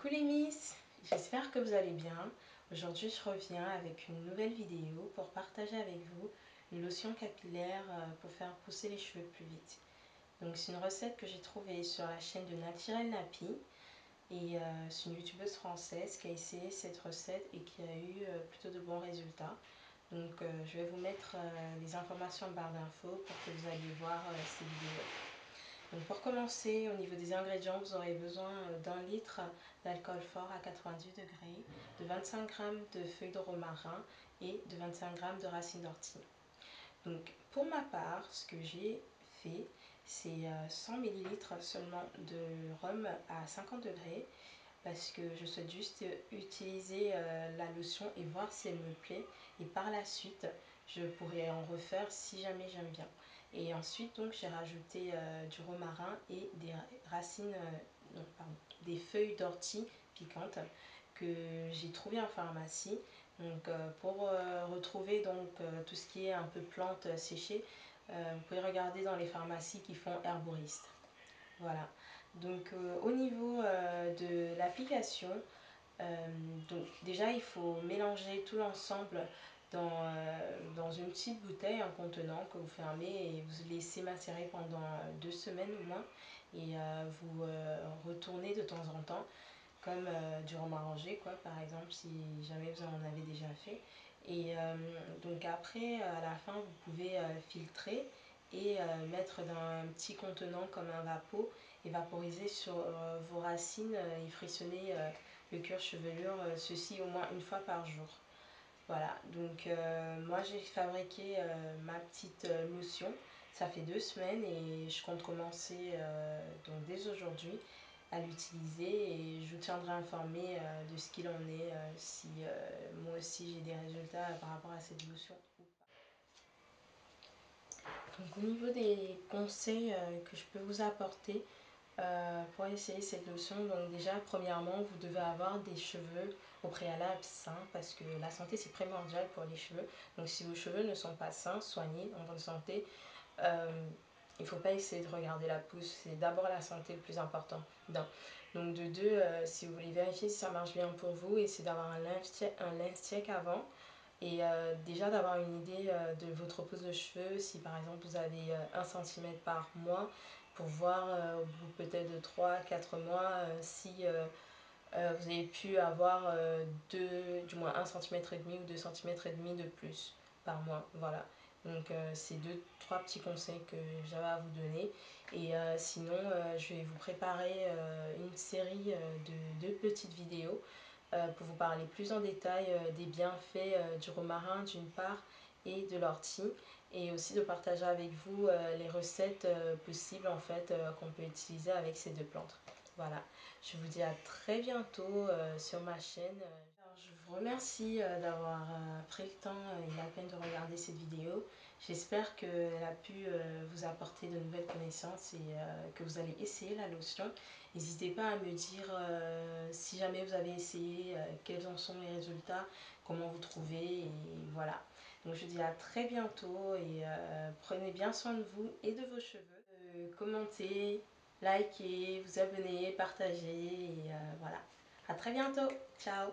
Coucou les miss, j'espère que vous allez bien. Aujourd'hui je reviens avec une nouvelle vidéo pour partager avec vous une lotion capillaire pour faire pousser les cheveux plus vite. Donc c'est une recette que j'ai trouvée sur la chaîne de Naturel Nappy et c'est une youtubeuse française qui a essayé cette recette et qui a eu plutôt de bons résultats. Donc je vais vous mettre les informations en barre d'infos pour que vous alliez voir ces vidéos. Donc pour commencer, au niveau des ingrédients, vous aurez besoin d'un litre d'alcool fort à 90 degrés, de 25 g de feuilles de romarin et de 25 g de racines d'ortie. Donc pour ma part, ce que j'ai fait, c'est 100 ml seulement de rhum à 50 degrés parce que je souhaite juste utiliser la lotion et voir si elle me plaît, et par la suite je pourrais en refaire si jamais j'aime bien. Et ensuite donc j'ai rajouté du romarin et des racines, des feuilles d'ortie piquantes que j'ai trouvé en pharmacie. Donc pour retrouver donc tout ce qui est un peu plantes séchées, vous pouvez regarder dans les pharmacies qui font herboristes. Voilà, donc au niveau de l'application, donc déjà il faut mélanger tout l'ensemble dans une petite bouteille, un contenant que vous fermez et vous laissez macérer pendant 2 semaines au moins, et vous retournez de temps en temps comme du rhum arrangé quoi, par exemple, si jamais vous en avez déjà fait. Et donc après à la fin vous pouvez filtrer et mettre dans un petit contenant comme un vapeau et vaporiser sur vos racines et frissonner le cuir chevelure, ceci au moins une fois par jour. Voilà, donc moi j'ai fabriqué ma petite lotion, ça fait 2 semaines et je compte commencer donc dès aujourd'hui à l'utiliser, et je vous tiendrai informé de ce qu'il en est, si moi aussi j'ai des résultats par rapport à cette lotion ou pas. Donc au niveau des conseils que je peux vous apporter pour essayer cette lotion, donc déjà premièrement vous devez avoir des cheveux au préalable sains, parce que la santé c'est primordial pour les cheveux. Donc si vos cheveux ne sont pas sains, soignés, en bonne santé, il ne faut pas essayer de regarder la pousse, c'est d'abord la santé le plus important. Donc de deux, si vous voulez vérifier si ça marche bien pour vous, essayez d'avoir un lens-check avant, et déjà d'avoir une idée de votre pousse de cheveux, si par exemple vous avez 1 cm par mois, pour voir au bout peut-être de 3-4 mois si vous avez pu avoir du moins 1,5 cm ou 2,5 cm de plus par mois. Voilà, donc c'est 2-3 petits conseils que j'avais à vous donner. Et sinon je vais vous préparer une série de 2 petites vidéos pour vous parler plus en détail des bienfaits du romarin d'une part et de l'ortie, et aussi de partager avec vous les recettes possibles en fait qu'on peut utiliser avec ces 2 plantes. Voilà, je vous dis à très bientôt sur ma chaîne. Alors, je vous remercie d'avoir pris le temps et la peine de regarder cette vidéo. J'espère qu'elle a pu vous apporter de nouvelles connaissances et que vous allez essayer la lotion. N'hésitez pas à me dire si jamais vous avez essayé, quels en sont les résultats, comment vous trouvez, et voilà. Donc je vous dis à très bientôt et prenez bien soin de vous et de vos cheveux. Commentez, likez, vous abonnez, partagez, et voilà. À très bientôt. Ciao.